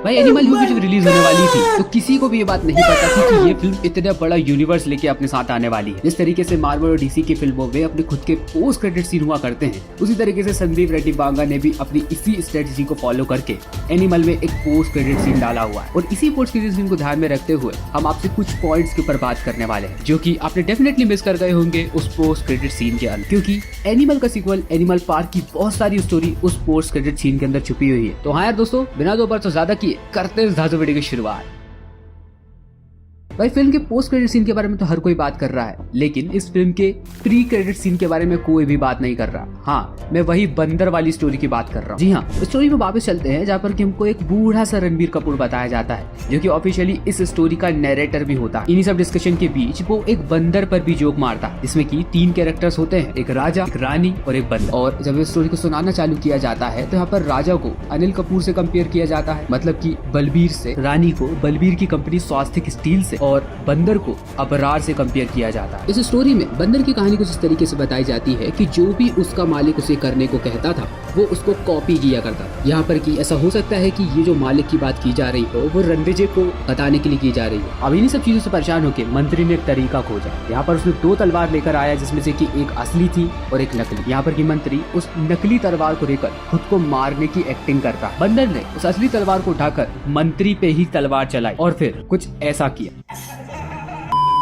भाई animal movie जब release होने वाली थी तो किसी को भी ये बात नहीं पता थी कि ये फिल्म इतना बड़ा यूनिवर्स लेके अपने साथ आने वाली है। जिस तरीके से मार्वल और डीसी की फिल्मों में अपने खुद के पोस्ट क्रेडिट सीन हुआ करते हैं, उसी तरीके से संदीप रेड्डी बांगा ने भी अपनी इसी स्ट्रेटजी को फॉलो करके एनिमल में एक पोस्ट क्रेडिट सीन डाला हुआ है। और इसी पोस्ट क्रेडिट सीन को ध्यान में रखते हुए हम आपसे कुछ पॉइंट्स के ऊपर बात करने वाले हैं जो कि आपने डेफिनेटली मिस कर गए होंगे उस पोस्ट क्रेडिट सीन के अंदर, क्योंकि एनिमल का सीक्वल एनिमल पार्क की बहुत सारी स्टोरी उस पोस्ट क्रेडिट सीन के अंदर छुपी हुई है। तो हाँ यार दोस्तों, बिना दो बार तो ज्यादा किए करते हैं धांसू वीडियो की शुरुआत। भाई फिल्म के पोस्ट क्रेडिट सीन के बारे में तो हर कोई बात कर रहा है, लेकिन इस फिल्म के प्री क्रेडिट सीन के बारे में कोई भी बात नहीं कर रहा। हाँ, मैं वही बंदर वाली स्टोरी की बात कर रहा हूँ। जी हाँ, स्टोरी में वापस चलते हैं जहाँ पर कि हमको एक बूढ़ा सा रणबीर कपूर बताया जाता है जो कि ऑफिशियली इस स्टोरी का नैरेटर भी होता है। इन्हीं सब डिस्कशन के बीच वो एक बंदर पर भी जोक मारता है, जिसमें की 3 कैरेक्टर्स होते हैं, एक राजा, एक रानी और एक बंदर। और जब इस स्टोरी को सुनाना चालू किया जाता है तो यहाँ पर राजा को अनिल कपूर से कंपेयर किया जाता है, मतलब की बलबीर से, रानी को बलबीर की कंपनी स्वास्तिक स्टील से और बंदर को अबरार से कंपेयर किया जाता है। इस स्टोरी में बंदर की कहानी कुछ इस तरीके से बताई जाती है कि जो भी उसका मालिक उसे करने को कहता था वो उसको कॉपी किया करता था। यहाँ पर कि ऐसा हो सकता है कि ये जो मालिक की बात की जा रही हो वो रणविजय को बताने के लिए की जा रही है। अब इन्हीं सब चीजों से परेशान होकर मंत्री ने एक तरीका खोजा। यहाँ पर उसने 2 तलवार लेकर आया, जिसमें से कि एक असली थी और एक नकली। यहाँ पर कि मंत्री उस नकली तलवार को लेकर खुद को मारने की एक्टिंग करता। बंदर ने उस असली तलवार को उठाकर मंत्री पे ही तलवार चलाई और फिर कुछ ऐसा किया।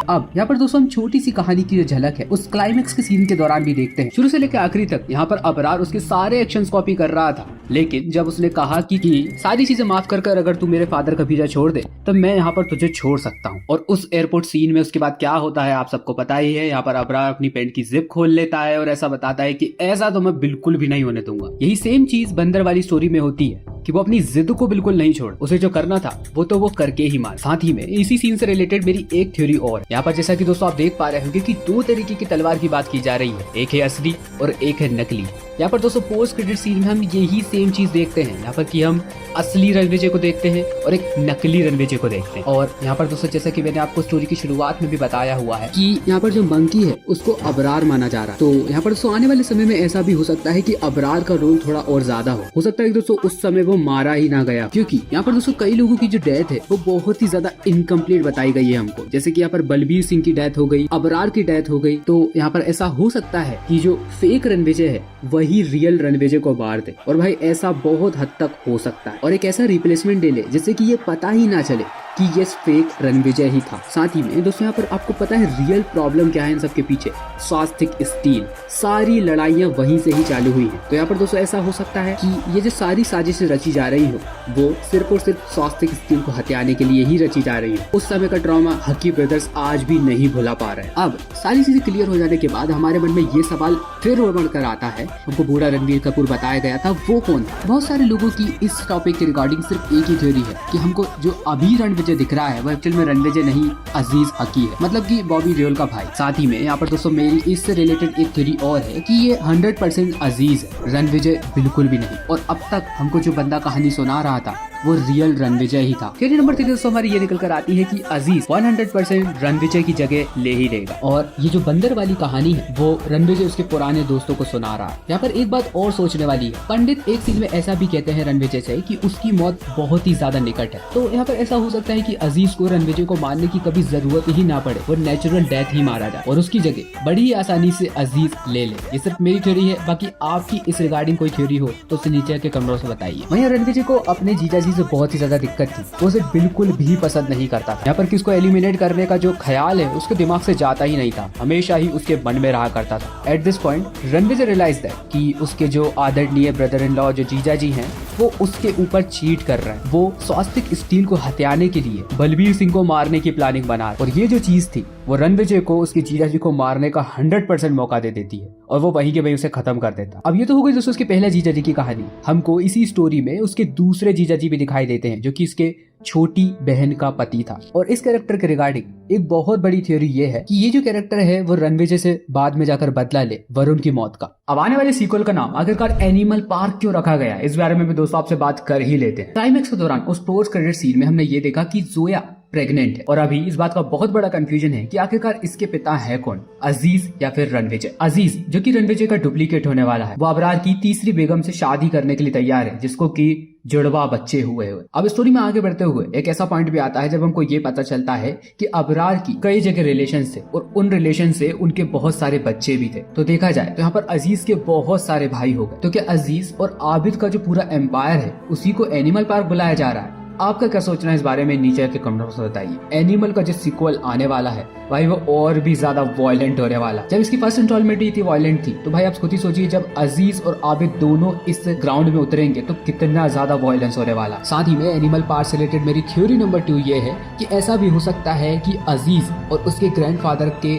अब यहाँ पर दोस्तों हम छोटी सी कहानी की जो झलक है उस क्लाइमेक्स के सीन के दौरान भी देखते हैं। शुरू से लेकर आखिरी तक यहाँ पर अबरार उसके सारे एक्शंस कॉपी कर रहा था, लेकिन जब उसने कहा कि सारी चीजें माफ कर कर अगर तू मेरे फादर का पीछा छोड़ दे तो मैं यहाँ पर तुझे छोड़ सकता हूँ। और उस एयरपोर्ट सीन में उसके बाद क्या होता है आप सबको पता ही है। यहाँ पर अबरार अपनी पैंट की जिप खोल लेता है और ऐसा बताता है कि ऐसा तो मैं बिल्कुल भी नहीं होने दूंगा। यही सेम चीज बंदर वाली स्टोरी में होती है कि वो अपनी जिद को बिल्कुल नहीं छोड़, उसे जो करना था वो तो वो करके ही मार। साथ ही में इसी सीन से रिलेटेड मेरी एक थ्योरी और यहाँ पर, जैसा कि दोस्तों आप देख पा रहे होंगे कि 2 तरीके की तलवार की बात की जा रही है, एक है असली और एक है नकली। यहाँ पर दोस्तों पोस्ट क्रेडिट सीन में हम यही सेम चीज देखते हैं। यहाँ पर कि हम असली रणविजय को देखते हैं और एक नकली रणविजय को देखते हैं। और यहाँ पर दोस्तों जैसा कि मैंने आपको स्टोरी की शुरुआत में भी बताया हुआ है कि यहाँ पर जो मंकी है उसको अबरार माना जा रहा है। तो यहाँ पर दोस्तों आने वाले समय में ऐसा भी हो सकता है कि अबरार का रोल थोड़ा और ज्यादा हो सकता है कि दोस्तों उस समय वो मारा ही ना गया, क्योंकि यहाँ पर दोस्तों कई लोगों की जो डेथ है वो बहुत ही ज्यादा इनकम्प्लीट बताई गई है हमको। जैसे कि यहाँ पर बलबीर सिंह की डेथ हो गई, अबरार की डेथ हो गई। तो यहाँ पर ऐसा हो सकता है कि जो फेक रणविजय है वही रियल रणविजय को मार दे। और भाई ऐसा बहुत हद तक हो सकता है और एक ऐसा रिप्लेसमेंट ले ले जिससे कि ये पता ही ना चले कि ये फेक रणविजय ही था। साथ ही में दोस्तों यहाँ पर आपको पता है रियल प्रॉब्लम क्या है इन सबके पीछे, स्वास्तिक स्टील। सारी लड़ाइयाँ वहीं से ही चालू हुई हैं। तो यहाँ पर दोस्तों ऐसा हो सकता है कि ये जो सारी साजिशें रची जा रही हो वो सिर्फ और सिर्फ स्वास्तिक स्टील को हथियाने के लिए ही रची जा रही है। उस समय का ट्रॉमा हकी ब्रदर्स आज भी नहीं भुला पा रहे हैं। अब सारी चीजें क्लियर हो जाने के बाद हमारे मन में ये सवाल फिर उमड़ कर आता है, हमको बूढ़ा रणबीर कपूर बताया गया था वो कौन था। बहुत सारे लोगों की इस टॉपिक के रिगार्डिंग सिर्फ एक ही थ्योरी है कि हमको जो अभी रणविजय दिख रहा है वो एक्चुअल में रणविजय नहीं अजीज हकी है, मतलब कि बॉबी देओल का भाई। साथ ही में यहाँ पर दोस्तों मेरी इससे रिलेटेड एक थ्योरी और है कि ये 100% अजीज है, रणविजय बिल्कुल भी नहीं। और अब तक हमको जो बंदा कहानी सुना रहा था वो रियल रणविजय ही था। थ्योरी नंबर 3 दोस्तों हमारी ये निकल कर आती है कि अजीज 100% रणविजय की जगह ले ही लेगा। और ये जो बंदर वाली कहानी है वो रणविजय उसके पुराने दोस्तों को सुना रहा है। यहाँ पर एक बात और सोचने वाली है, पंडित एक सीन में ऐसा भी कहते हैं रणविजय से कि उसकी मौत बहुत ही ज्यादा निकट है। तो यहाँ पर ऐसा हो सकता है कि अजीज को रणविजय को मारने की कभी जरूरत ही ना पड़े, वो नेचुरल डेथ ही मारा जाए और उसकी जगह बड़ी ही आसानी से अजीज ले ले। ये सिर्फ मेरी थ्योरी है, बाकी आपकी इस रिगार्डिंग कोई थ्योरी हो तो उसे नीचे के कमेंट्स में बताइए। वहीं रणविजय को अपने जीजा जी से बहुत ही ज्यादा दिक्कत थी, वो उसे बिल्कुल भी पसंद नहीं करता था। यहाँ पर किसको एलिमिनेट करने का जो ख्याल है उसके दिमाग से जाता ही नहीं था, हमेशा ही उसके मन में रहा करता था। At this point Ranvijay realise that कि उसके जो आदरणीय ब्रदर इन लॉ जो जीजा जी हैं वो उसके ऊपर चीट कर रहे हैं। वो स्वास्तिक स्टील को हथियाने के लिए बलबीर सिंह को मारने की प्लानिंग बना रहे। और ये जो चीज थी वो रणविजय को उसके जीजा जी को मारने का 100% मौका दे देती है और वो वहीं के वहीं उसे खत्म कर देता। अब ये तो हो गई दोस्तों उसके पहले जीजा जी की कहानी। हमको इसी स्टोरी में उसके दूसरे जीजा जी भी दिखाई देते हैं जो कि इसके छोटी बहन का पति था। और इस कैरेक्टर के रिगार्डिंग एक बहुत बड़ी थ्योरी ये है कि ये जो कैरेक्टर है वो रणविजय से बाद में जाकर बदला ले वरुण की मौत का। अब आने वाले सीक्वल का नाम आखिरकार एनिमल पार्क क्यों रखा गया, इस बारे में भी दोस्तों आपसे बात कर ही लेते हैं। क्लाइमेक्स के दौरान उस पोस्ट क्रेडिट सीन में हमने ये देखा कि जोया प्रेग्नेंट है और अभी इस बात का बहुत बड़ा कंफ्यूजन है कि आखिरकार इसके पिता है कौन, अजीज या फिर रणविजय। अजीज जो कि रणविजय का डुप्लीकेट होने वाला है, वो अबरार की तीसरी बेगम से शादी करने के लिए तैयार है जिसको कि जुड़वा बच्चे हुए। अब स्टोरी में आगे बढ़ते हुए एक ऐसा पॉइंट भी आता है जब हमको ये पता चलता है कि अबरार की कई जगह रिलेशन थे और उन रिलेशन से उनके बहुत सारे बच्चे भी थे। तो देखा जाए तो यहाँ पर अजीज के बहुत सारे भाई हो गए। तो क्या अजीज और आबिद का जो पूरा एम्पायर है उसी को एनिमल पार्क बुलाया जा रहा है? आपका क्या सोचना है इस बारे में नीचे के कमेंट्स में बताइए। एनिमल का जो सीक्वल आने वाला है भाई वो और भी ज्यादा वायलेंट होने वाला। जब इसकी फर्स्ट इंस्टॉलमेंट ही थी वायलेंट थी, तो भाई आप खुद ही सोचिए जब अजीज और आबिद दोनों इस ग्राउंड में उतरेंगे तो कितना ज्यादा वायलेंस होने वाला। साथ ही में एनिमल पार्क से रिलेटेड मेरी थ्योरी नंबर 2 ये है कि ऐसा भी हो सकता है कि अजीज और उसके ग्रैंडफादर के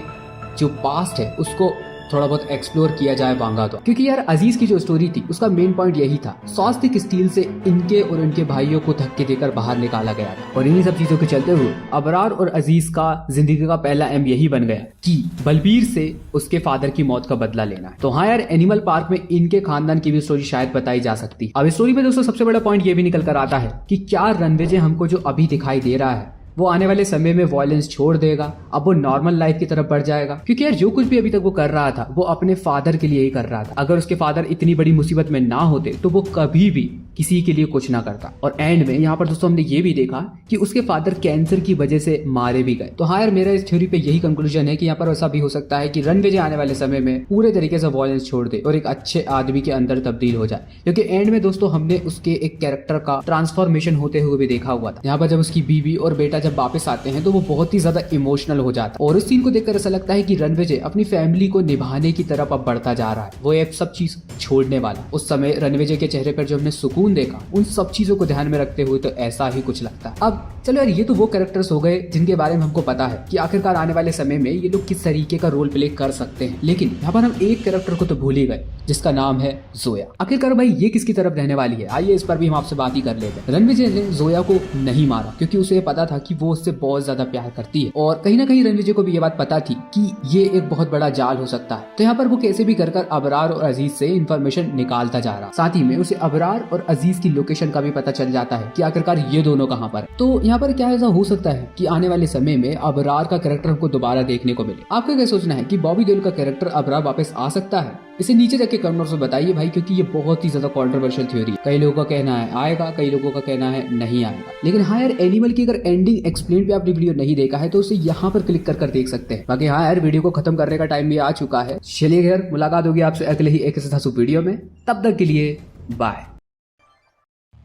जो पास्ट है उसको थोड़ा बहुत एक्सप्लोर किया जाए वांगा तो, क्योंकि यार अजीज की जो स्टोरी थी उसका मेन पॉइंट यही था, स्वास्थ्य स्टील से इनके और इनके भाइयों को धक्के देकर बाहर निकाला गया था। और इन्हीं सब चीजों के चलते हुए अबरार और अजीज का जिंदगी का पहला एम यही बन गया कि बलबीर से उसके फादर की मौत का बदला लेना है। तो हाँ यार, एनिमल पार्क में इनके खानदान की भी स्टोरी शायद बताई जा सकती। अब स्टोरी में दोस्तों सबसे बड़ा पॉइंट ये भी निकल कर आता है कि क्या रणविजय हमको जो अभी दिखाई दे रहा है वो आने वाले समय में वॉयलेंस छोड़ देगा, अब वो नॉर्मल लाइफ की तरफ बढ़ जाएगा। क्योंकि यार जो कुछ भी अभी तक वो कर रहा था वो अपने फादर के लिए ही कर रहा था। अगर उसके फादर इतनी बड़ी मुसीबत में ना होते तो वो कभी भी किसी के लिए कुछ ना करता। और एंड में यहाँ पर दोस्तों हमने ये भी देखा कि उसके फादर कैंसर की वजह से मारे भी गए। तो हाँ यार, मेरा इस थ्योरी पे यही कंक्लूजन है कि यहाँ पर ऐसा भी हो सकता है कि रणविजय आने वाले समय में पूरे तरीके से वॉयलेंस छोड़ दे और एक अच्छे आदमी के अंदर तब्दील हो जाए। क्योंकि एंड में दोस्तों हमने उसके एक कैरेक्टर का ट्रांसफॉर्मेशन होते हुए भी देखा हुआ था। यहाँ पर जब उसकी बीवी और बेटा जब वापस आते हैं तो वो बहुत ही ज्यादा इमोशनल हो जाता है और उस सीन को देखकर ऐसा लगता है कि रणविजय अपनी फैमिली को निभाने की तरफ अब बढ़ता जा रहा है, वो ये सब चीज छोड़ने वाला। उस समय रणविजय के चेहरे पर जो हमने सुकून देखा उन सब चीजों को ध्यान में रखते हुए तो ऐसा ही कुछ लगता है। अब चलो यार, ये तो वो कैरेक्टर्स हो गए जिनके बारे में हमको पता है कि आखिरकार आने वाले समय में ये लोग किस तरीके का रोल प्ले कर सकते हैं। लेकिन यहाँ पर हम एक कैरेक्टर को तो भूल ही गए जिसका नाम है जोया। आखिरकार भाई ये किसकी तरफ रहने वाली है, आइए इस पर भी हम आपसे बात ही कर लेते हैं। रणविजय ने जोया को नहीं मारा क्योंकि उसे पता था कि वो उससे बहुत ज्यादा प्यार करती है और कहीं ना कहीं रणविजय को भी ये बात पता थी कि ये एक बहुत बड़ा जाल हो सकता है। तो यहाँ पर वो कैसे भी कर अबरार और अजीज से इन्फॉर्मेशन निकालता जा रहा। साथ ही में उसे अबरार और अजीज की लोकेशन का भी पता चल जाता है कि आखिरकार ये दोनों कहाँ पर। तो यहाँ पर क्या ऐसा हो सकता है कि आने वाले समय में अबरार का कैरेक्टर हमको दोबारा देखने को मिले। आपका क्या सोचना है कि बॉबी देओल का कैरेक्टर अबरार वापस आ सकता है? इसे नीचे जाके कमेंट्स में बताइए भाई, क्योंकि ये बहुत ही ज्यादा कंट्रोवर्शियल थ्योरी है। कई लोगों का कहना है आएगा, कई लोगों का कहना है नहीं आएगा। लेकिन हाँ यार, एनिमल की अगर एंडिंग एक्सप्लेन पे आपने वीडियो नहीं देखा है तो उसे यहाँ पर क्लिक कर देख सकते हैं। बाकी हाँ यार, वीडियो को खत्म करने का टाइम भी आ चुका है। चलिए यार, मुलाकात होगी आपसे अगले ही एक ऐसे वीडियो में, तब तक के लिए बाय।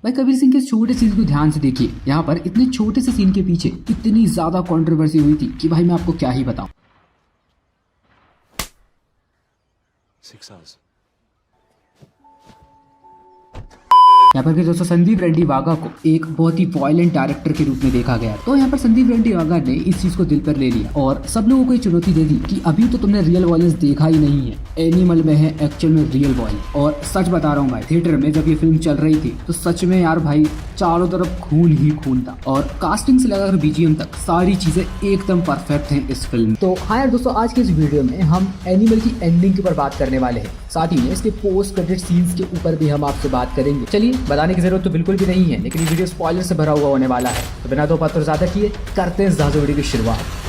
भाई कबीर सिंह के छोटे सीन को ध्यान से देखिए। यहाँ पर इतने छोटे से सीन के पीछे इतनी ज्यादा कंट्रोवर्सी हुई थी कि भाई मैं आपको क्या ही बताऊं। 6 hours. यहाँ पर दोस्तों संदीप रेड्डी वाघा को एक बहुत ही वायलेंट डायरेक्टर के रूप में देखा गया। तो यहाँ पर संदीप रेड्डी वाघा ने इस चीज को दिल पर ले लिया और सब लोगों को ये चुनौती दे दी कि अभी तो तुमने रियल वायलेंस देखा ही नहीं है, एनिमल में है एक्चुअल में रियल वायलेंस। और सच बता रहा हूँ भाई, थिएटर में जब ये फिल्म चल रही थी तो सच में यार भाई चारों तरफ खून ही खून था और कास्टिंग से लगाकर बीजीएम तक सारी चीजें एकदम परफेक्ट हैं इस फिल्म में। तो हाँ यार दोस्तों, आज के इस वीडियो में हम एनिमल की एंडिंग के ऊपर बात करने वाले हैं, साथ ही में इसके पोस्ट क्रेडिट सीन्स के ऊपर भी हम आपसे बात करेंगे। चलिए, बताने की जरूरत तो बिल्कुल भी नहीं है, लेकिन ये वीडियो स्पॉइलर से भरा हुआ होने वाला है। तो बिना दो बात ज्यादा किए करते हैं ज़्यादा वीडियो की शुरुआत।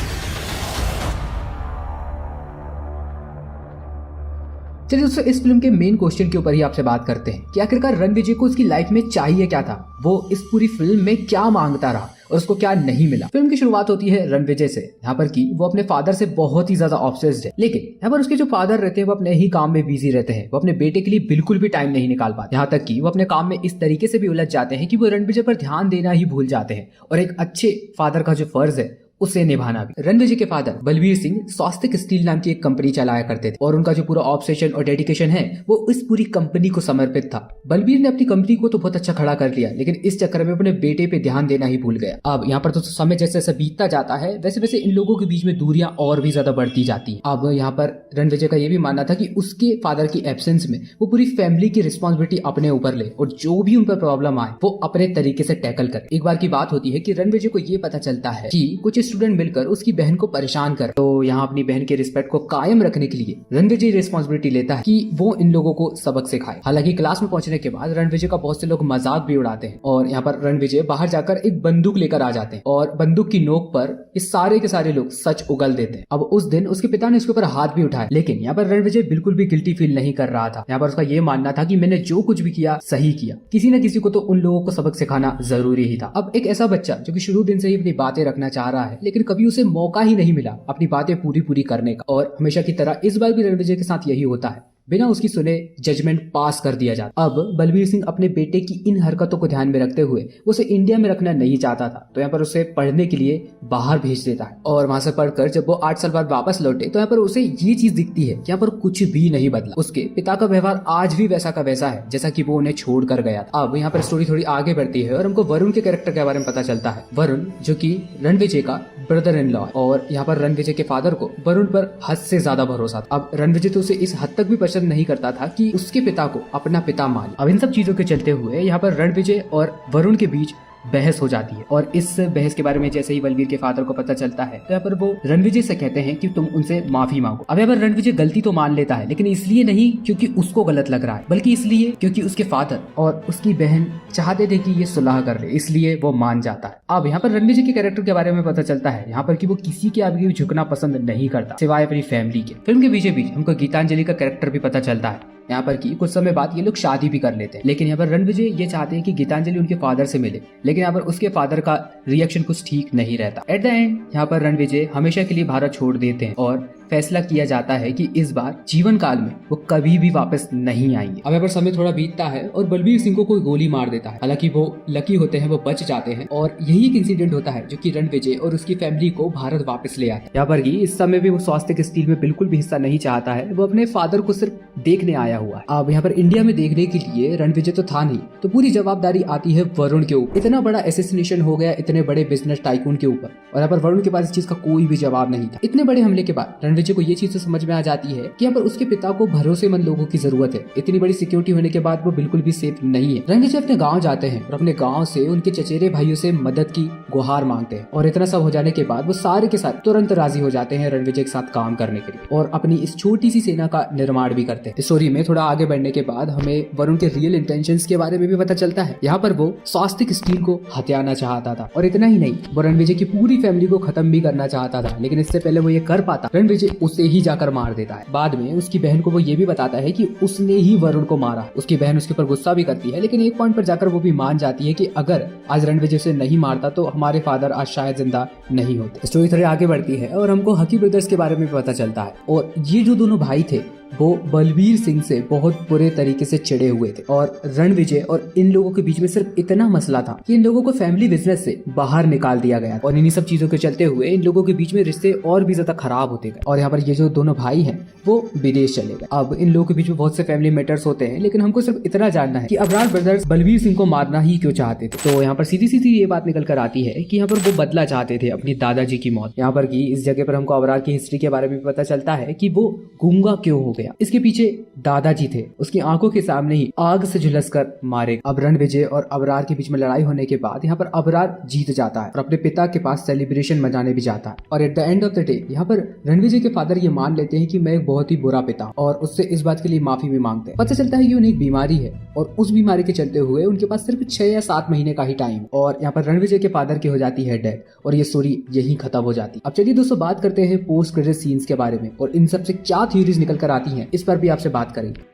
चलिए दोस्तों, इस फिल्म के मेन क्वेश्चन के ऊपर ही आपसे बात करते हैं कि आखिरकार रणविजय को उसकी लाइफ में चाहिए क्या था, वो इस पूरी फिल्म में क्या मांगता रहा और उसको क्या नहीं मिला। फिल्म की शुरुआत होती है रणविजय से, यहाँ पर कि वो अपने फादर से बहुत ही ज्यादा ऑब्सेस्ड है। लेकिन यहाँ पर उसके जो फादर रहते हैं वो अपने ही काम में बिजी रहते हैं, वो अपने बेटे के लिए बिल्कुल भी टाइम नहीं निकाल पाते। यहाँ तक कि वो अपने काम में इस तरीके से भी उलझ जाते हैं कि वो रणविजय पर ध्यान देना ही भूल जाते हैं और एक अच्छे फादर का जो फर्ज है उसे निभाना भी। रणविजय के फादर बलबीर सिंह स्वास्थ्य स्टील नाम की एक कंपनी चलाया करते थे और उनका जो पूरा ऑब्सेशन और डेडिकेशन है वो इस पूरी कंपनी को समर्पित था। बलबीर ने अपनी कंपनी को तो बहुत अच्छा खड़ा कर लिया, लेकिन इस चक्कर में अपने बेटे पे ध्यान देना ही भूल गया। अब यहाँ पर तो समय जैसे जैसे बीतता जाता है वैसे वैसे इन लोगों के बीच में दूरियां और भी ज्यादा बढ़ती जाती है। अब यहाँ पर रणविजय का ये भी मानना था कि उसके फादर की एब्सेंस में वो पूरी फैमिली की रिस्पॉन्सिबिलिटी अपने ऊपर ले और जो भी उन पर प्रॉब्लम आए वो अपने तरीके से टैकल करे। एक बार की बात होती है कि रणविजय को ये पता चलता है कि कुछ स्टूडेंट मिलकर उसकी बहन को परेशान कर। तो यहाँ अपनी बहन के रिस्पेक्ट को कायम रखने के लिए रणविजय रिस्पॉन्सिबिलिटी लेता है कि वो इन लोगों को सबक सिखाए। हालांकि क्लास में पहुंचने के बाद रणविजय का बहुत से लोग मजाक भी उड़ाते हैं और यहाँ पर रणविजय बाहर जाकर एक बंदूक लेकर आ जाते हैं और बंदूक की नोक पर ये सारे के सारे लोग सच उगल देते हैं। अब उस दिन उसके पिता ने उसके ऊपर हाथ भी उठाया, लेकिन यहाँ पर रणविजय बिल्कुल भी गिल्टी फील नहीं कर रहा था। यहाँ पर उसका ये मानना था कि मैंने जो कुछ भी किया सही किया, किसी न किसी को तो उन लोगों को सबक सिखाना जरूरी ही था। अब एक ऐसा बच्चा जो कि शुरू दिन से ही अपनी बातें रखना चाह रहा है, लेकिन कभी उसे मौका ही नहीं मिला अपनी बातें पूरी करने का, और हमेशा की तरह इस बार भी रणविजय के साथ यही होता है, बिना उसकी सुने जजमेंट पास कर दिया जाता। अब बलबीर सिंह अपने बेटे की इन हरकतों को ध्यान में रखते हुए उसे इंडिया में रखना नहीं चाहता था, तो यहाँ पर उसे पढ़ने के लिए बाहर भेज देता है। और वहां से पढ़कर जब वो 8 साल बाद वापस लौटे तो यहाँ पर उसे ये चीज दिखती है कि यहाँ पर कुछ भी नहीं बदला। उसके पिता का व्यवहार आज भी वैसा का वैसा है जैसा कि वो उन्हें छोड़ कर गया था। अब यहाँ पर स्टोरी थोड़ी आगे बढ़ती है और हमको वरुण के कैरेक्टर के बारे में पता चलता है। वरुण जो कि रणविजय का ब्रदर इन लॉ, और यहाँ पर रणविजय के फादर को वरुण पर हद से ज्यादा भरोसा था। अब रणविजय तो उसे इस हद तक भी पसंद नहीं करता था कि उसके पिता को अपना पिता मान। अब इन सब चीजों के चलते हुए यहाँ पर रणविजय और वरुण के बीच बहस हो जाती है, और इस बहस के बारे में जैसे ही बलबीर के फादर को पता चलता है तो यहाँ पर वो रणविजय से कहते हैं कि तुम उनसे माफी मांगो। अब यहाँ पर रणविजय गलती तो मान लेता है, लेकिन इसलिए नहीं क्योंकि उसको गलत लग रहा है, बल्कि इसलिए क्योंकि उसके फादर और उसकी बहन चाहते थे कि ये सुलह कर ले, इसलिए वो मान जाता है। अब यहाँ पर रणविजय के कैरेक्टर के बारे में पता चलता है यहाँ पर कि वो किसी के आगे भी झुकना पसंद नहीं करता सिवाय अपनी फैमिली के। फिल्म के बीच बीच हमको गीतांजलि का कैरेक्टर भी पता चलता है यहाँ पर कि कुछ समय बाद ये लोग शादी भी कर लेते हैं, लेकिन यहाँ पर रणविजय ये चाहते हैं कि गीतांजलि उनके फादर से मिले, लेकिन यहाँ पर उसके फादर का रिएक्शन कुछ ठीक नहीं रहता। एट द एंड यहाँ पर रणविजय हमेशा के लिए भारत छोड़ देते हैं और फैसला किया जाता है कि इस बार जीवन काल में वो कभी भी वापस नहीं आएंगे। अब यहाँ पर समय थोड़ा बीतता है और बलबीर सिंह को कोई गोली मार देता है। हालांकि वो लकी होते हैं, वो बच जाते हैं, और यही एक इंसिडेंट होता है जो कि रणविजय और उसकी फैमिली को भारत वापस ले आता है। यहाँ पर ही इस समय भी वो स्वास्थ्य के स्टील में बिल्कुल भी हिस्सा नहीं चाहता है, वो अपने फादर को सिर्फ देखने आया हुआ है। अब यहाँ पर इंडिया में देखने के लिए रणविजय तो था नहीं, तो पूरी जवाबदारी आती है वरुण के ऊपर। इतना बड़ा एसेसिनेशन हो गया इतने बड़े बिजनेस टाइकून के ऊपर, और यहाँ पर वरुण के पास इस चीज का कोई भी जवाब नहीं था। इतने बड़े हमले के बाद रणविजय को ये चीज समझ में आ जाती है कि यहाँ पर उसके पिता को भरोसेमंद लोगों की जरूरत है। इतनी बड़ी सिक्योरिटी होने के बाद वो बिल्कुल भी सेफ नहीं है। रणविजय अपने गांव जाते हैं और अपने गांव से उनके चचेरे भाइयों से मदद की गुहार मांगते हैं, और इतना सब हो जाने के बाद वो सारे के साथ तुरंत राजी हो जाते हैं रणविजय के साथ काम करने के लिए, और अपनी इस छोटी सी सेना का निर्माण भी करते हैं। इस स्टोरी में थोड़ा आगे बढ़ने के बाद हमें वरुण के रियल इंटेंशंस के बारे में भी पता चलता है। यहाँ पर वो स्वास्तिक स्टील को हथियाना चाहता था, और इतना ही नहीं, वो रणविजय की पूरी फैमिली को खत्म भी करना चाहता था, लेकिन इससे पहले वो ये कर पाता रणविजय उसे ही जाकर मार देता है। बाद में उसकी बहन को वो ये भी बताता है कि उसने ही वरुण को मारा। उसकी बहन उसके ऊपर गुस्सा भी करती है, लेकिन एक पॉइंट पर जाकर वो भी मान जाती है कि अगर आज रणविजय उसे नहीं मारता तो हमारे फादर आज शायद जिंदा नहीं होते। स्टोरी थोड़ी आगे बढ़ती है और हमको हकी ब्रदर्स के बारे में भी पता चलता है, और ये जो दोनों भाई थे वो बलबीर सिंह से बहुत बुरे तरीके से चिढ़े हुए थे, और रणविजय और इन लोगों के बीच में सिर्फ इतना मसला था कि इन लोगों को फैमिली बिजनेस से बाहर निकाल दिया गया, और इन्हीं सब चीजों के चलते हुए इन लोगों के बीच में रिश्ते और भी ज्यादा खराब होते गए, और यहाँ पर ये जो दोनों भाई हैं वो विदेश चले गए। अब इन लोगों के बीच में बहुत से फैमिली मैटर्स होते हैं, लेकिन हमको सिर्फ इतना जानना है कि अबरार ब्रदर्स बलबीर सिंह को मारना ही क्यों चाहते थे। तो यहाँ पर सीधी सीधी ये बात निकल कर आती है कि यहाँ पर वो बदला चाहते थे अपनी दादाजी की मौत। यहाँ पर की इस जगह पर हमको अबरार की हिस्ट्री के बारे में भी पता चलता है कि वो गूंगा क्यों हो गया। इसके पीछे दादाजी थे, उसकी आंखों के सामने ही आग से झुलसकर मारे। अब रणविजय और अबरार के बीच में लड़ाई होने के बाद यहाँ पर अबरार जीत जाता है और अपने पिता के पास सेलिब्रेशन मनाने भी जाता है, और at the end of the day यहाँ पर रणविजय के फादर ये मान लेते हैं कि मैं एक बहुत ही बुरा पिता हूं, और उससे इस बात के लिए माफी भी मांगते हैं। पता चलता है कि उन्हें एक बीमारी है, और उस बीमारी के चलते हुए उनके पास सिर्फ 6 या 7 महीने का ही टाइम, और यहाँ पर रणविजय के फादर की हो जाती है डेथ, और ये स्टोरी यही खत्म हो जाती है। अब चलिए दोस्तों बात करते हैं पोस्ट क्रेडिट सीन्स के बारे में, और इन सब से क्या थ्योरीज निकल कर आती हैं इस पर भी आपसे बात करेंगे।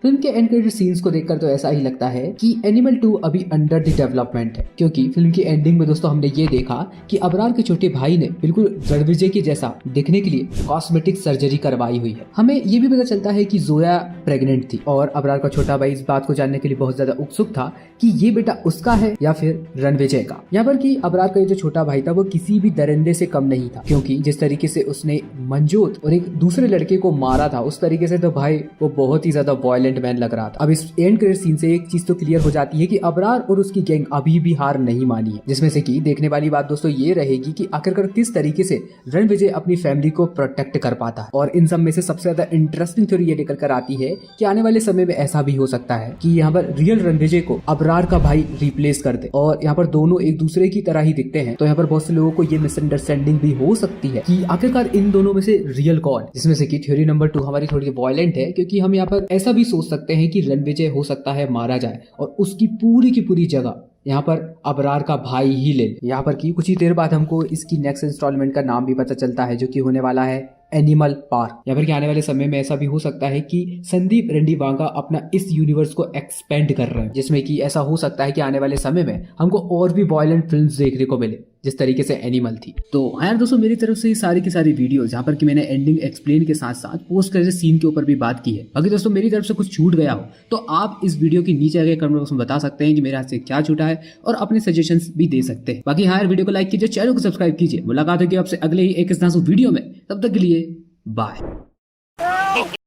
फिल्म के एंड क्रेडिट सीन्स को देखकर तो ऐसा ही लगता है कि एनिमल 2 अभी अंडर द डेवलपमेंट है, क्योंकि फिल्म की एंडिंग में दोस्तों हमने ये देखा कि अबरार के छोटे भाई ने बिल्कुल रणविजय के जैसा दिखने के लिए कॉस्मेटिक सर्जरी करवाई हुई है। हमें ये भी पता चलता है कि जोया प्रेग्नेंट थी, और अबरार का छोटा भाई इस बात को जानने के लिए बहुत ज्यादा उत्सुक था कि ये बेटा उसका है या फिर रणविजय का। यहाँ पर कि अबरार का जो छोटा भाई था वो किसी भी दरिंदे से कम नहीं था, क्योंकि जिस तरीके से उसने मंजोत और एक दूसरे लड़के को मारा था उस तरीके से तो भाई वो बहुत ही ज्यादा वायलेंट वायलेंट मैन लग रहा था। अब इस एंड क्रेडिट सीन से एक चीज तो क्लियर हो जाती है कि अबरार और उसकी गैंग अभी भी हार नहीं मानी है, जिसमें से कि देखने वाली बात दोस्तों ये रहेगी कि आखिरकार किस तरीके से रणविजय अपनी फैमिली को प्रोटेक्ट कर पाता है। और इन सब में से सबसे ज्यादा इंटरेस्टिंग थ्योरी ये निकल कर आती है कि आने वाले समय में ऐसा भी हो सकता है कि यहाँ पर रियल रणविजय को अबरार का भाई रिप्लेस कर दे और यहाँ पर दोनों एक दूसरे की तरह ही दिखते हैं। तो यहाँ पर बहुत से लोगों को ये मिसअंडरस्टैंडिंग भी हो सकती है कि आखिरकार इन दोनों में से रियल कौन, जिसमें से कि थ्योरी नंबर 2 हमारी थोड़ी वॉयलेंट है, क्योंकि हम यहाँ पर ऐसा भी सोच सकते हैं कि रणविजय हो सकता है मारा जाए और उसकी पूरी की पूरी जगह यहाँ पर अबरार का भाई ही ले। यहाँ पर की कुछ ही देर बाद हमको इसकी नेक्स्ट इंस्टॉलमेंट का नाम भी पता चलता है, जो कि होने वाला है एनिमल पार्क। या फिर आने वाले समय में ऐसा भी हो सकता है कि संदीप रंडीवांगा अपना इस यूनिवर्स को एक्सपेंड कर रहे हैं, जिसमें कि ऐसा हो सकता है कि आने वाले समय में हमको और भी वॉयलेंट फिल्म्स देखने को मिले जिस तरीके से एनिमल थी। तो हाँ यार दोस्तों, मेरी तरफ से ये सारी की सारी वीडियो जहाँ पर कि मैंने एंडिंग एक्सप्लेन के साथ साथ पोस्ट क्रेडिट सीन के ऊपर भी बात की है। अगर दोस्तों मेरी तरफ से कुछ छूट गया हो तो आप इस वीडियो के नीचे आगे कमेंट बॉक्स में बता सकते हैं कि मेरे हाथ से क्या छूटा है और अपने सजेशंस भी दे सकते हैं। बाकी हाँ यार, वीडियो को लाइक कीजिए, चैनल को सब्सक्राइब कीजिए। मुलाकात होगी आपसे अगले ही एक इस वीडियो में, तब तक के लिए बाय।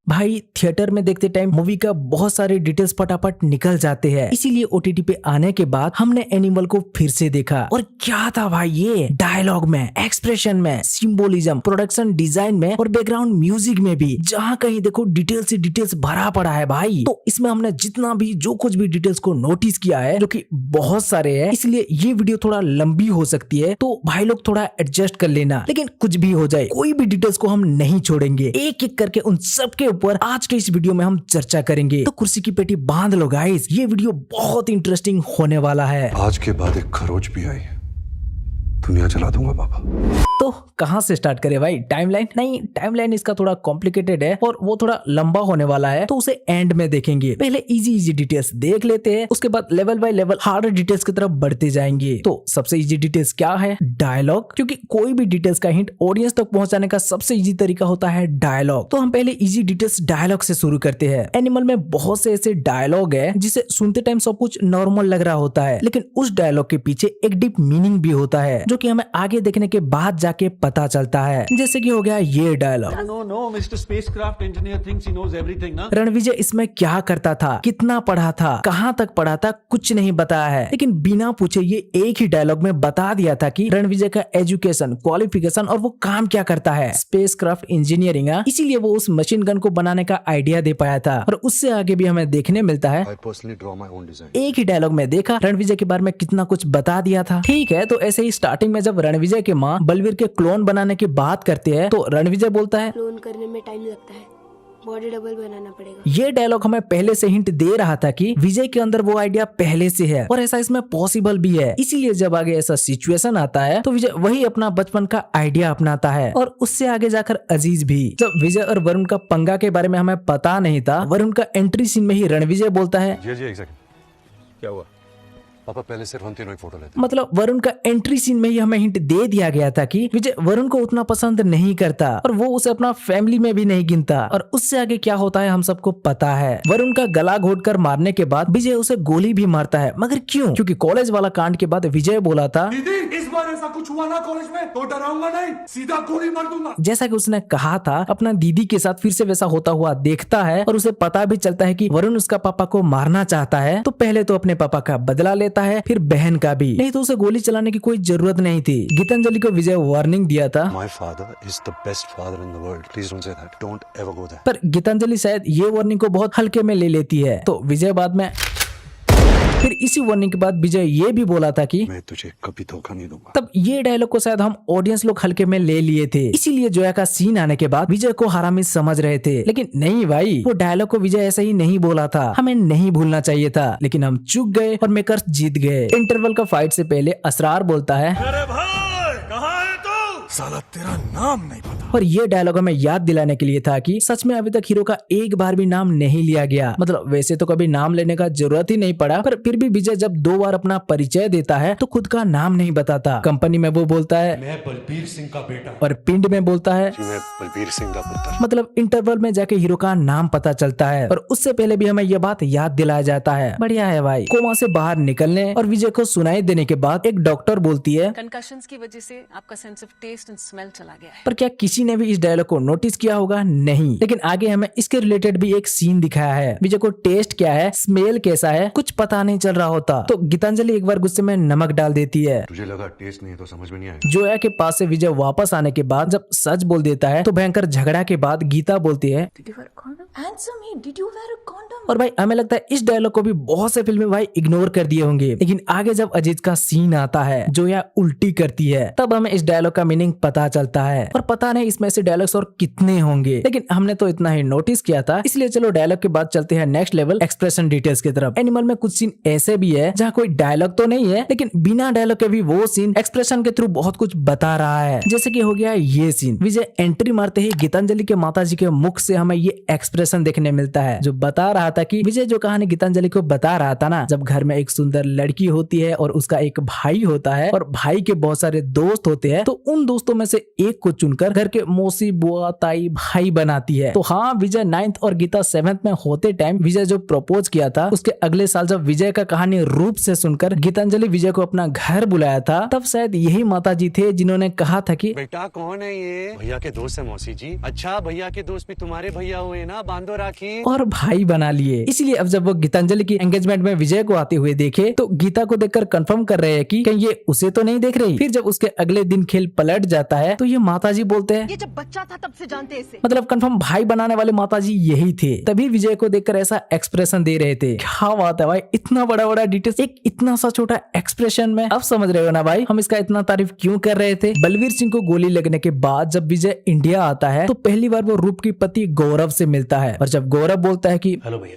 भाई थिएटर में देखते टाइम मूवी का बहुत सारे डिटेल्स फटाफट निकल जाते हैं, इसीलिए ओटीटी पे आने के बाद हमने एनिमल को फिर से देखा। और क्या था भाई ये, डायलॉग में, एक्सप्रेशन में, सिंबोलिज्म, प्रोडक्शन डिजाइन में और बैकग्राउंड म्यूजिक में भी जहाँ कहीं देखो डिटेल्स ही डिटेल्स भरा पड़ा है भाई। तो इसमें हमने जितना भी जो कुछ भी डिटेल्स को नोटिस किया है, जो कि बहुत सारे है, इसलिए ये वीडियो थोड़ा लंबी हो सकती है, तो भाई लोग थोड़ा एडजस्ट कर लेना। लेकिन कुछ भी हो जाए, कोई भी डिटेल्स को हम नहीं छोड़ेंगे, एक एक करके उन सब के ऊपर आज के इस वीडियो में हम चर्चा करेंगे। तो कुर्सी की पेटी बांध लो गाइस, ये वीडियो बहुत इंटरेस्टिंग होने वाला है। आज के बाद एक खरोच भी आई, दुनिया चला दूंगा पापा। तो कहां से स्टार्ट करें भाई, टाइमलाइन? नहीं, टाइमलाइन इसका थोड़ा कॉम्प्लिकेटेड है और वो थोड़ा लंबा होने वाला है, तो उसे एंड में देखेंगे। पहले इजी डिटेल्स देख लेते हैं, उसके बाद level by level hard details की तरफ बढ़ते जाएंगे। तो सबसे इजी डिटेल्स क्या है? डायलॉग, क्योंकि कोई भी डिटेल्स का हिंट ऑडियंस तक पहुंचाने का सबसे इजी तरीका होता है डायलॉग। तो हम पहले इजी डिटेल्स डायलॉग से शुरू करते हैं। एनिमल में बहुत से ऐसे डायलॉग है जिसे सुनते टाइम सब कुछ नॉर्मल लग रहा होता है, लेकिन उस डायलॉग के पीछे एक डीप मीनिंग भी होता है, जो कि हमें आगे देखने के बाद जाके पता चलता है। जैसे कि हो गया ये dialogue, No, Mr. Spacecraft Engineer thinks he knows everything, ना? रणविजय इसमें क्या करता था, कितना पढ़ा था, कहाँ तक पढ़ा था, कुछ नहीं बताया है, लेकिन बिना पूछे ये एक ही डायलॉग में बता दिया था कि रणविजय का एजुकेशन, क्वालिफिकेशन और वो काम क्या करता है, स्पेसक्राफ्ट इंजीनियरिंग। इसीलिए वो उस मशीन गन को बनाने का आइडिया दे पाया था। और उससे आगे भी हमें देखने मिलता है, I personally draw my own design. एक ही डायलॉग में देखा रणविजय के बारे में कितना कुछ बता दिया था। ठीक है, तो ऐसे ही स्टार्टिंग में जब रणविजय के माँ बलवीर के क्लोन बनाने की बात करते हैं, तो रणविजय बोलता है क्लोन करने में टाइम लगता है, बॉडी डबल बनाना पड़ेगा। ये डायलॉग हमें पहले से हिंट दे रहा था कि विजय के अंदर वो आइडिया पहले से है और ऐसा इसमें पॉसिबल भी है। इसीलिए जब आगे ऐसा सिचुएशन आता है तो विजय वही अपना बचपन का आइडिया अपनाता है। और उससे आगे जाकर अजीज भी, जब विजय और वरुण का पंगा के बारे में हमें पता नहीं था, वरुण का एंट्री सीन में ही रणविजय बोलता है, जी एक सेकंड, क्या हुआ? पापा पहले सिर्फ हम तीनों ही फोटो लेते। मतलब वरुण का एंट्री सीन में ही हमें हिंट दे दिया गया था कि विजय वरुण को उतना पसंद नहीं करता और वो उसे अपना फैमिली में भी नहीं गिनता। और उससे आगे क्या होता है हम सबको पता है। वरुण का गला घोटकर मारने के बाद विजय उसे गोली भी मारता है, मगर क्यों? क्योंकि कॉलेज वाला कांड के बाद विजय बोला था, दीदी, इस बार ऐसा कुछ हुआ ना कॉलेज में तो डराऊंगा नहीं, सीधा गोली मार दूंगा। जैसा कि उसने कहा था, अपना दीदी के साथ फिर से वैसा होता हुआ देखता है और उसे पता भी चलता है कि वरुण उसका पापा को मारना चाहता है। तो पहले तो अपने पापा का बदला लेता है, फिर बहन का भी, नहीं तो उसे गोली चलाने की कोई जरूरत नहीं थी। गीतांजलि को विजय वार्निंग दिया था, My father is the best father in the world. Please don't say that. Don't ever go there. पर गीतांजलि शायद ये वार्निंग को बहुत हल्के में ले लेती है। तो विजय बाद में फिर इसी वार्निंग के बाद विजय ये भी बोला था कि मैं तुझे कभी धोखा नहीं दूंगा। तब ये डायलॉग को शायद हम ऑडियंस लोग हल्के में ले लिए थे, इसीलिए जोया का सीन आने के बाद विजय को हरामी समझ रहे थे। लेकिन नहीं भाई, वो डायलॉग को विजय ऐसे ही नहीं बोला था, हमें नहीं भूलना चाहिए था, लेकिन हम चूक गए और मेकर्स जीत गए। इंटरवल का फाइट से पहले असरार बोलता है, अरे भाई, कहाँ है तू? साला तेरा नाम नहीं पता। और ये डायलॉग हमें याद दिलाने के लिए था कि सच में अभी तक हीरो का एक बार भी नाम नहीं लिया गया। मतलब वैसे तो कभी नाम लेने का जरूरत ही नहीं पड़ा, पर फिर भी विजय जब 2 बार अपना परिचय देता है तो खुद का नाम नहीं बताता। कंपनी में वो बोलता है, मैं बलबीर सिंह का बेटा। और पिंड में बोलता है, मैं बलबीर सिंह का पुत्र। मतलब इंटरवल में जाके हीरो का नाम पता चलता है। और उससे पहले भी हमें यह बात याद दिलाया जाता है। बढ़िया है भाई। कोमा से बाहर निकलने और विजय को सुनाई देने के बाद एक डॉक्टर बोलती है, कंकशंस की वजह से आपका sense of taste instant smell चला गया है। पर क्या किसी ने भी इस डायलॉग को नोटिस किया होगा? नहीं। लेकिन आगे हमें इसके रिलेटेड भी एक सीन दिखाया है। विजय को टेस्ट क्या है, स्मेल कैसा है, कुछ पता नहीं चल रहा होता तो गीतांजलि एक बार गुस्से में नमक डाल देती है। तुझे लगा टेस्ट नहीं है तो समझ में नहीं आया। जोया के पास से विजय वापस आने के बाद जब सच बोल देता है तो भयंकर झगड़ा के बाद गीता बोलती है और भाई हमें लगता है इस डायलॉग को भी बहुत से फिल्में भाई इग्नोर कर दिए होंगे। लेकिन आगे जब अजीत का सीन आता है, जोया उल्टी करती है, तब हमें इस डायलॉग का मीनिंग पता चलता है। और पता नहीं इसमें से डायलॉग्स और कितने होंगे, लेकिन हमने तो इतना ही नोटिस किया था। इसलिए चलो डायलॉग के बाद चलते हैं नेक्स्ट लेवल एक्सप्रेशन डिटेल्स की तरफ। एनिमल में कुछ सीन ऐसे भी है जहाँ कोई डायलॉग तो नहीं है, लेकिन बिना डायलॉग के भी वो सीन एक्सप्रेशन के थ्रू बहुत कुछ बता रहा है। जैसे कि हो गया ये सीन, विजय एंट्री मारते ही गीतांजलि के माताजी के मुख से हमें ये एक्सप्रेशन देखने मिलता है, जो बता रहा था कि विजय जो कहानी गीतांजलि को बता रहा था ना, जब घर में एक सुंदर लड़की होती है और उसका एक भाई होता है और भाई के बहुत सारे दोस्त होते हैं, तो उन दोस्तों में से एक को चुनकर घर के मौसी, बुआ, ताई, भाई बनाती है। तो हाँ, विजय 9th और गीता 7th में होते टाइम विजय जो प्रपोज किया था, उसके अगले साल जब विजय का कहानी रूप से सुनकर गीतांजलि विजय को अपना घर बुलाया था, तब शायद यही माताजी थे जिन्होंने कहा था कि बेटा कौन है ये? भैया के दोस्त है मौसी जी। अच्छा, भैया के दोस्त भी तुम्हारे भैया हुए ना, बांधो राखी। और भाई बना लिए। इसलिए अब जब वो गीतांजलि की एंगेजमेंट में विजय को आते हुए देखे तो गीता को देखकर कंफर्म कर रहे हैं कि कहीं ये उसे तो नहीं देख रही। फिर जब उसके अगले दिन खेल पलट जाता है तो ये माताजी बोलते हैं, ये जब बच्चा था तब से जानते इसे। मतलब कंफर्म भाई बनाने वाले माताजी यही थे, तभी विजय को देखकर ऐसा एक्सप्रेशन दे रहे थे। क्या बात है भाई, इतना बड़ा बड़ा डिटेल्स एक इतना सा छोटा एक्सप्रेशन में। अब समझ रहे हो ना भाई हम इसका इतना तारीफ क्यों कर रहे थे। बलवीर सिंह को गोली लगने के बाद जब विजय इंडिया आता है तो पहली बार वो रूप की पति गौरव से मिलता है, और जब गौरव बोलता है कि हेलो भैया,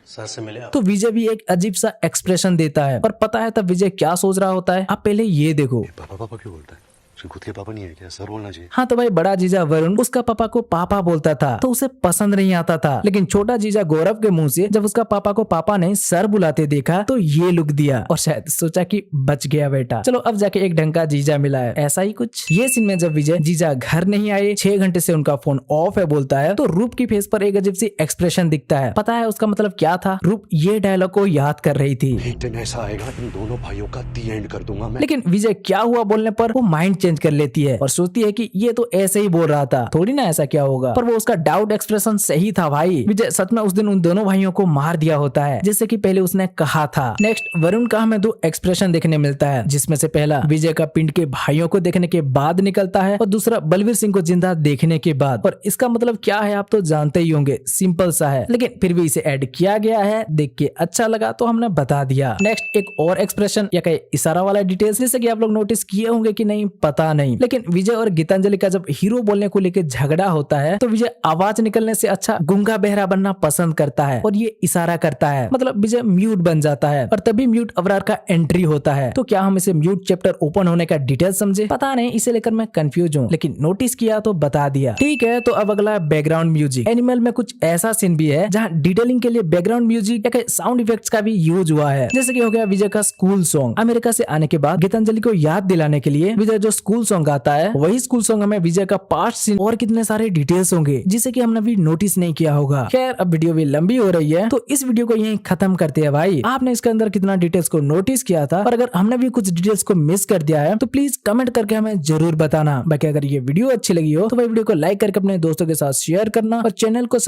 सर से मिले आप? तो विजय भी एक अजीब सा एक्सप्रेशन देता है। और पता है तब विजय क्या सोच रहा होता है? आप पहले ये देखो। पापा पापा क्यों बोलता है? उसके खुद के पापा नहीं है क्या? सर बोलना चाहिए। हाँ तो भाई बड़ा जीजा वरुण उसका पापा को पापा बोलता था तो उसे पसंद नहीं आता था, लेकिन छोटा जीजा गौरव के मुंह से जब उसका पापा को पापा ने सर बुलाते देखा तो ये लुक दिया और शायद सोचा कि बच गया बेटा, चलो अब जाके एक ढंग का जीजा मिला है, ऐसा ही कुछ। ये सीन में जब विजय जीजा घर नहीं आए, 6 घंटे से उनका फोन ऑफ है बोलता है, तो रूप की फेस पर एक अजीब सी एक्सप्रेशन दिखता है। पता है उसका मतलब क्या था? रूप ये डायलॉग को याद कर रही थी, एक दिन ऐसा आएगा इन दोनों भाइयों का दी एंड कर दूंगा मैं। लेकिन विजय क्या हुआ बोलने पर वो माइंड चेंज कर लेती है और सोचती है कि ये तो ऐसे ही बोल रहा था, थोड़ी ना ऐसा क्या होगा। पर वो उसका डाउट एक्सप्रेशन सही था भाई। विजय सच में उस दिन उन दोनों भाइयों को मार दिया होता है जैसे कि पहले उसने कहा था। नेक्स्ट वरुण का हमें 2 एक्सप्रेशन देखने मिलता है, जिसमें से पहला विजय का पिंड के भाइयों को देखने के बाद निकलता है और दूसरा बलवीर सिंह को जिंदा देखने के बाद। और इसका मतलब क्या है आप तो जानते ही होंगे, सिंपल सा है, लेकिन फिर भी इसे ऐड किया गया है, देख के अच्छा लगा तो हमने बता दिया। नेक्स्ट एक और एक्सप्रेशन या कहीं इशारा वाला डिटेल्स, जैसे कि आप लोग नोटिस किए होंगे कि नहीं पता नहीं, लेकिन विजय और गीतांजलि का जब हीरो बोलने को लेकर झगड़ा होता है तो विजय आवाज निकलने से अच्छा गूंगा बहरा बनना पसंद करता है और ये इशारा करता है, मतलब विजय म्यूट बन जाता है और तभी म्यूट अवरार का एंट्री होता है। तो क्या हम इसे म्यूट चैप्टर ओपन होने का डिटेल समझे? पता नहीं, इसे लेकर मैं कंफ्यूज हूँ, लेकिन नोटिस किया तो बता दिया। ठीक है, तो अब अगला बैकग्राउंड म्यूजिक। एनिमल में कुछ ऐसा सीन भी है जहाँ डिटेलिंग के लिए बैकग्राउंड म्यूजिक या साउंड इफेक्ट्स का भी यूज हुआ है, जैसे कि हो गया विजय का स्कूल सॉन्ग। अमेरिका से आने के बाद गीतांजलि को याद दिलाने के लिए विजय जो स्कूल सॉन्ग गाता है, वही स्कूल सॉन्ग हमें विजय का पास्ट सीन और कितने सारे डिटेल्स होंगे जिसे कि हमने भी नोटिस नहीं किया होगा। खैर अब वीडियो भी लंबी हो रही है तो इस वीडियो को यहीं खत्म करते हैं भाई। आपने इसके अंदर कितना डिटेल्स को नोटिस किया था और अगर हमने भी कुछ डिटेल्स को मिस कर दिया है तो प्लीज कमेंट करके हमें जरूर बताना। बाकी अगर ये वीडियो अच्छी लगी हो तो भाई वीडियो को लाइक करके अपने दोस्तों के साथ शेयर करना और चैनल को